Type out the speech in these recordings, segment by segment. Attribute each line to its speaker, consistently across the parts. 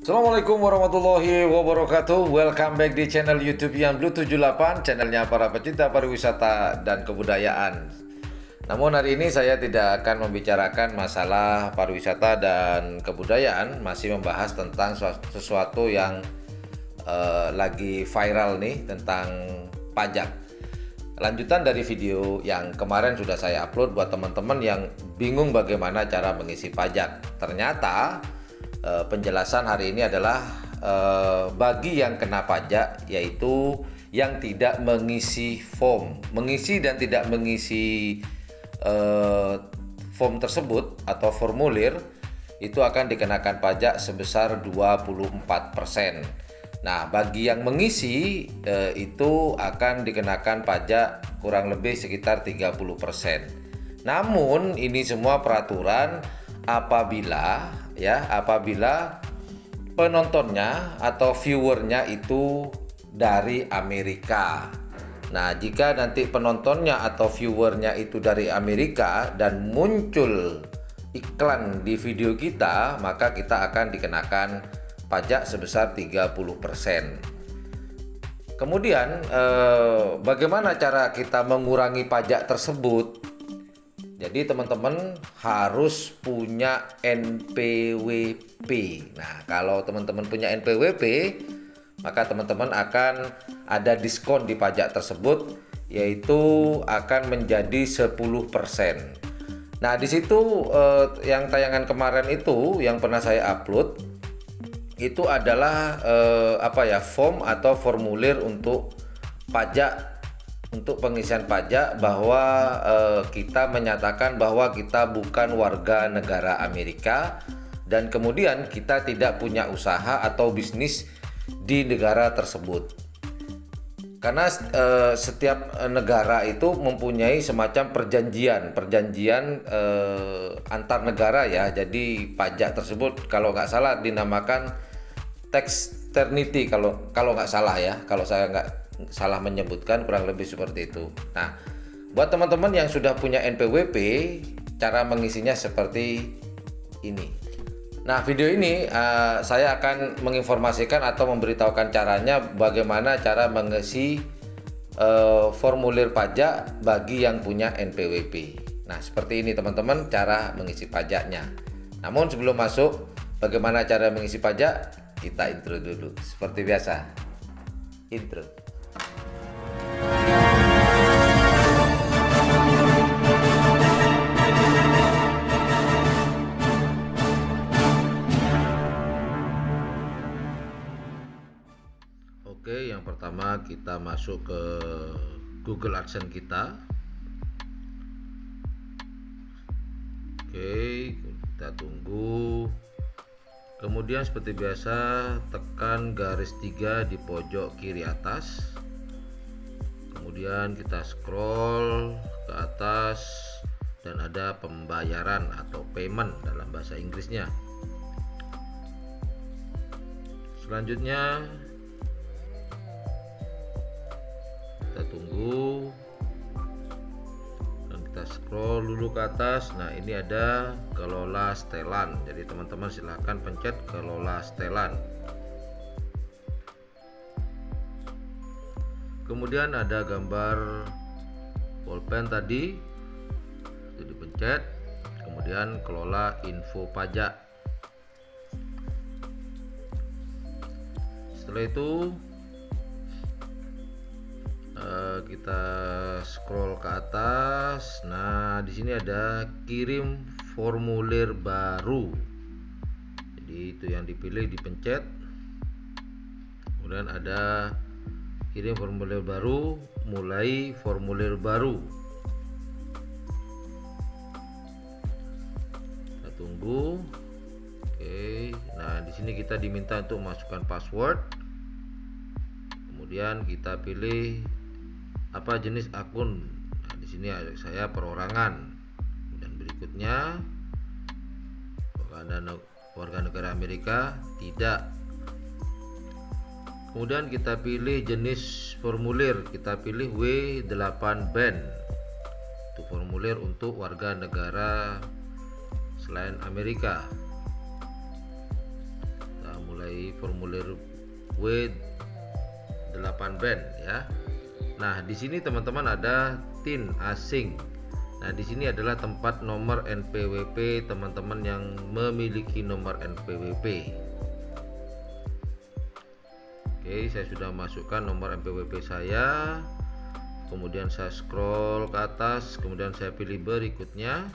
Speaker 1: Assalamualaikum warahmatullahi wabarakatuh. Welcome back di channel YouTube yang Blue 78, channelnya para pecinta pariwisata dan kebudayaan. Namun hari ini saya tidak akan membicarakan masalah pariwisata dan kebudayaan, masih membahas tentang sesuatu yang lagi viral nih, tentang pajak. Lanjutan dari video yang kemarin sudah saya upload buat teman-teman yang bingung bagaimana cara mengisi pajak. Ternyata penjelasan hari ini adalah bagi yang kena pajak, yaitu yang tidak mengisi form, mengisi dan tidak mengisi form tersebut atau formulir, itu akan dikenakan pajak sebesar 24%. Nah, bagi yang mengisi itu akan dikenakan pajak kurang lebih sekitar 30%. Namun ini semua peraturan apabila penontonnya atau viewernya itu dari Amerika. Nah, jika nanti penontonnya atau viewernya itu dari Amerika dan muncul iklan di video kita, maka kita akan dikenakan pajak sebesar 30%. Kemudian bagaimana cara kita mengurangi pajak tersebut? Jadi teman-teman harus punya NPWP. Nah, kalau teman-teman punya NPWP, maka teman-teman akan ada diskon di pajak tersebut, yaitu akan menjadi 10%. Nah, di situ yang tayangan kemarin itu yang pernah saya upload itu adalah form atau formulir untuk pajak, untuk pengisian pajak, bahwa kita menyatakan bahwa kita bukan warga negara Amerika dan kemudian kita tidak punya usaha atau bisnis di negara tersebut. Karena setiap negara itu mempunyai semacam perjanjian antar negara ya. Jadi pajak tersebut kalau nggak salah dinamakan tax eternity kalau nggak salah ya. Kalau saya nggak salah menyebutkan, kurang lebih seperti itu. Nah, buat teman-teman yang sudah punya NPWP, cara mengisinya seperti ini. Nah, video ini saya akan menginformasikan atau memberitahukan caranya, bagaimana cara mengisi formulir pajak bagi yang punya NPWP. Nah, seperti ini teman-teman cara mengisi pajaknya. Namun sebelum masuk bagaimana cara mengisi pajak, kita intro dulu. Seperti biasa, intro. Oke, yang pertama kita masuk ke Google AdSense kita. Oke, kita tunggu. Kemudian seperti biasa tekan garis 3 di pojok kiri atas. Kemudian kita scroll ke atas dan ada pembayaran atau payment dalam bahasa Inggrisnya. Selanjutnya kita tunggu dan kita scroll dulu ke atas. Nah, ini ada kelola setelan. Jadi teman-teman silahkan pencet kelola setelan. Kemudian ada gambar pulpen tadi, itu dipencet. Kemudian kelola info pajak. Setelah itu kita scroll ke atas. Nah, di sini ada kirim formulir baru. Jadi itu yang dipilih, dipencet. Kemudian ada kirim formulir baru, mulai formulir baru. Kita tunggu. Oke. Nah, di sini kita diminta untuk masukkan password. Kemudian kita pilih apa jenis akun. Nah, di sini saya perorangan. Dan berikutnya, warga negara Amerika, tidak. Kemudian kita pilih jenis formulir, kita pilih W8 band. Itu formulir untuk warga negara selain Amerika. Kita mulai mulai formulir W8 band ya. Nah, di sini teman-teman ada TIN asing. Nah, di sini adalah tempat nomor NPWP teman-teman yang memiliki nomor NPWP. Oke, saya sudah masukkan nomor NPWP saya. Kemudian saya scroll ke atas, kemudian saya pilih berikutnya.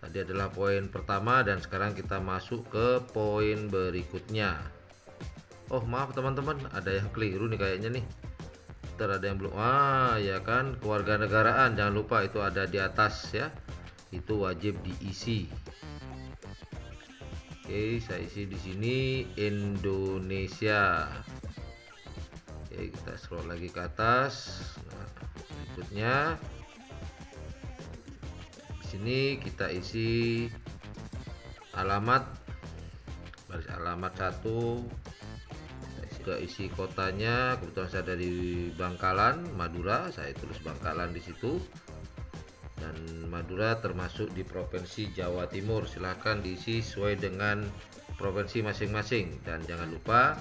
Speaker 1: Tadi adalah poin pertama dan sekarang kita masuk ke poin berikutnya. Oh, maaf teman-teman, ada yang keliru nih kayaknya nih. Ntar ada yang belum. Ya kan, kewarganegaraan jangan lupa itu ada di atas ya. Itu wajib diisi. Oke, saya isi di sini Indonesia. Oke, kita scroll lagi ke atas. Nah, berikutnya di sini kita isi alamat, baris alamat 1. Kita isi kotanya. Kebetulan saya dari Bangkalan, Madura. Saya tulis Bangkalan di situ. Dan Madura termasuk di Provinsi Jawa Timur. Silahkan diisi sesuai dengan provinsi masing-masing. Dan jangan lupa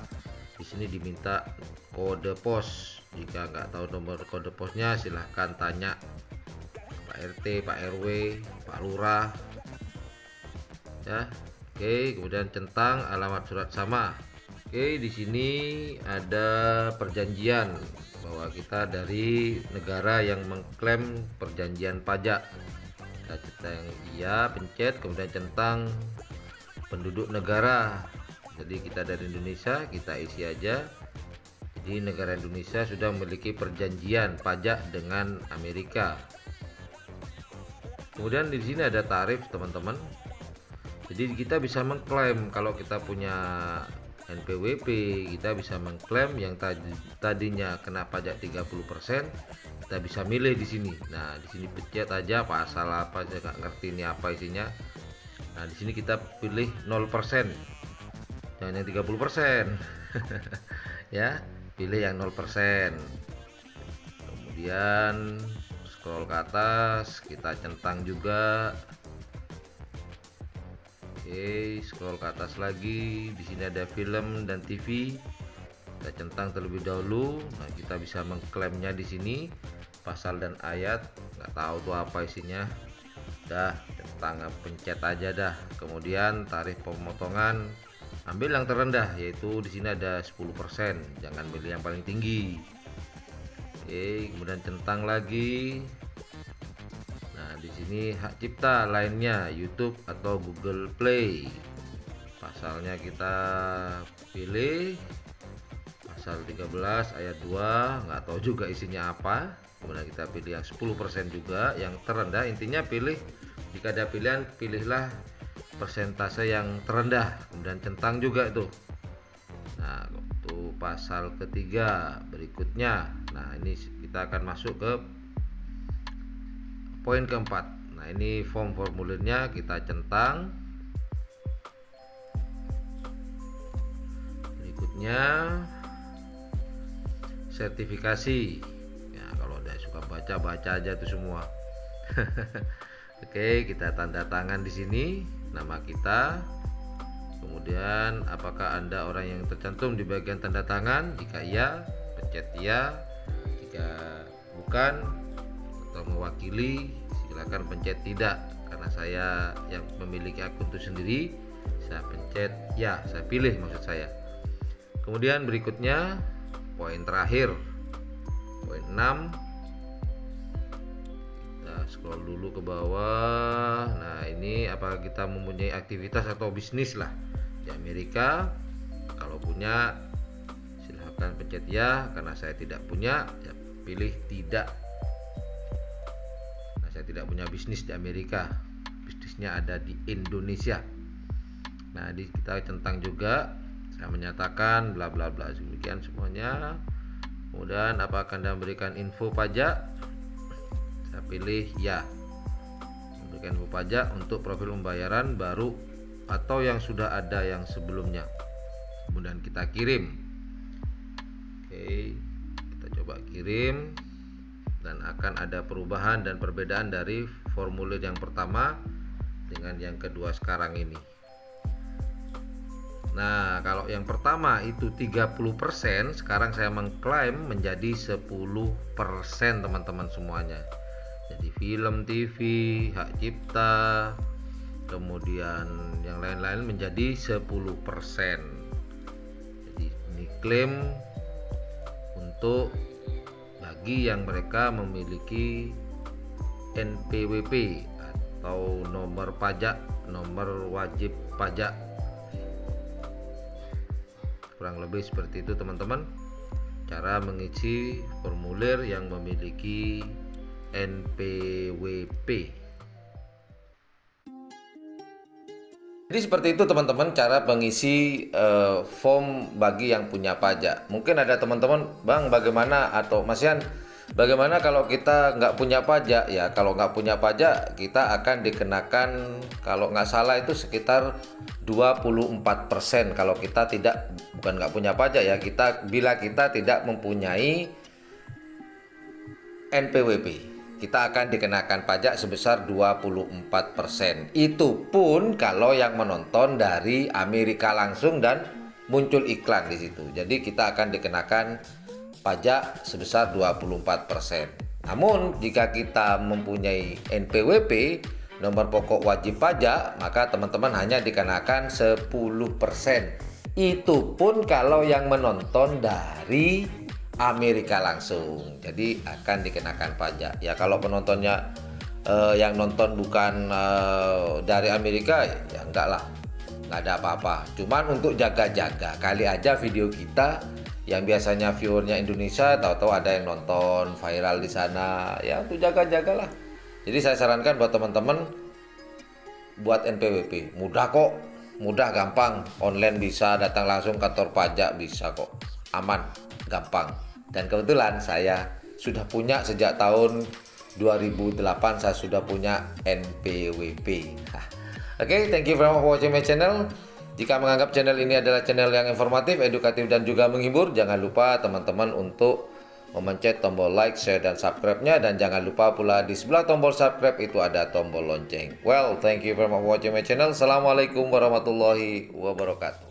Speaker 1: di sini diminta kode pos. Jika nggak tahu nomor kode posnya, silahkan tanya Pak RT, Pak RW, Pak Lurah. Ya, oke. Kemudian centang alamat surat sama. Oke, di sini ada perjanjian bahwa kita dari negara yang mengklaim perjanjian pajak. Kita centang iya, pencet, kemudian centang penduduk negara. Jadi kita dari Indonesia, kita isi aja. Jadi negara Indonesia sudah memiliki perjanjian pajak dengan Amerika. Kemudian di sini ada tarif teman-teman. Jadi kita bisa mengklaim kalau kita punya NPWP, kita bisa mengklaim yang tadinya kena pajak 30%, kita bisa milih di sini. Nah, di sini pencet aja pasal apa, saya nggak ngerti ini apa isinya. Nah, di sini kita pilih 0%. Jangan yang 30%. Ya, pilih yang 0%. Kemudian scroll ke atas, kita centang juga. Oke, scroll ke atas lagi. Di sini ada film dan TV. Kita centang terlebih dahulu. Nah, kita bisa mengklaimnya di sini pasal dan ayat. Nggak tahu tuh apa isinya. Dah, centang, pencet aja dah. Kemudian tarif pemotongan, ambil yang terendah, yaitu di sini ada 10%. Jangan pilih yang paling tinggi. Oke, kemudian centang lagi. Nah, di sini hak cipta lainnya YouTube atau Google Play. Pasalnya kita pilih pasal 13 ayat 2, nggak tahu juga isinya apa. Kemudian kita pilih yang 10% juga, yang terendah. Intinya pilih, jika ada pilihan, pilihlah persentase yang terendah. Kemudian centang juga itu. Nah, itu pasal ketiga. Berikutnya, nah ini kita akan masuk ke poin keempat. Nah, ini formulirnya kita centang. Berikutnya sertifikasi. Ya, kalau udah suka baca aja tuh semua. Oke, kita tanda tangan di sini nama kita. Kemudian apakah Anda orang yang tercantum di bagian tanda tangan? Jika iya, pencet iya. Jika bukan atau mewakili, silakan pencet tidak. Karena saya yang memiliki akun itu sendiri, saya pencet ya, saya pilih maksud saya. Kemudian berikutnya poin terakhir, poin 6. Nah, scroll dulu ke bawah. Nah, ini apakah kita mempunyai aktivitas atau bisnis lah di Amerika? Kalau punya, silahkan pencet ya. Karena saya tidak punya, ya pilih tidak. Nah, saya tidak punya bisnis di Amerika, bisnisnya ada di Indonesia. Nah, kita centang juga, saya menyatakan bla bla bla, demikian semuanya. Kemudian apakah Anda memberikan info pajak? Saya pilih ya, memberikan info pajak untuk profil pembayaran baru atau yang sudah ada yang sebelumnya. Kemudian kita kirim. Oke, kita coba kirim, dan akan ada perubahan dan perbedaan dari formulir yang pertama dengan yang kedua sekarang ini. Nah, kalau yang pertama itu 30%, sekarang saya mengklaim menjadi 10% teman-teman semuanya. Jadi film TV, hak cipta, kemudian yang lain-lain menjadi 10%. Jadi ini klaim untuk bagi yang mereka memiliki NPWP atau nomor pajak, nomor wajib pajak. Kurang lebih seperti itu teman-teman, cara mengisi formulir yang memiliki NPWP. Jadi seperti itu teman-teman cara mengisi form bagi yang punya pajak. Mungkin ada teman-teman, Bang, bagaimana, atau Mas Yan, bagaimana kalau kita nggak punya pajak? Ya, kalau nggak punya pajak kita akan dikenakan, kalau nggak salah itu sekitar 24% kalau kita tidak, bukan nggak punya pajak ya, bila kita tidak mempunyai NPWP. Kita akan dikenakan pajak sebesar 24%. Itu pun kalau yang menonton dari Amerika langsung dan muncul iklan di situ. Jadi kita akan dikenakan pajak sebesar 24%. Namun jika kita mempunyai NPWP, nomor pokok wajib pajak, maka teman-teman hanya dikenakan 10%. Itu pun kalau yang menonton dari Amerika langsung, jadi akan dikenakan pajak. Ya kalau penontonnya yang nonton bukan dari Amerika, ya enggak lah, nggak ada apa-apa. Cuman untuk jaga-jaga, kali aja video kita yang biasanya viewernya Indonesia, tahu-tahu ada yang nonton viral di sana, ya untuk jaga-jagalah. Jadi saya sarankan buat teman-teman buat NPWP, mudah kok, mudah, gampang, online bisa, datang langsung kantor pajak bisa kok, aman, gampang. Dan kebetulan saya sudah punya sejak tahun 2008, saya sudah punya NPWP. Oke, thank you very much for watching my channel. Jika menganggap channel ini adalah channel yang informatif, edukatif, dan juga menghibur, jangan lupa teman-teman untuk memencet tombol like, share, dan subscribe-nya. Dan jangan lupa pula di sebelah tombol subscribe itu ada tombol lonceng. Well, thank you very much for watching my channel. Assalamualaikum warahmatullahi wabarakatuh.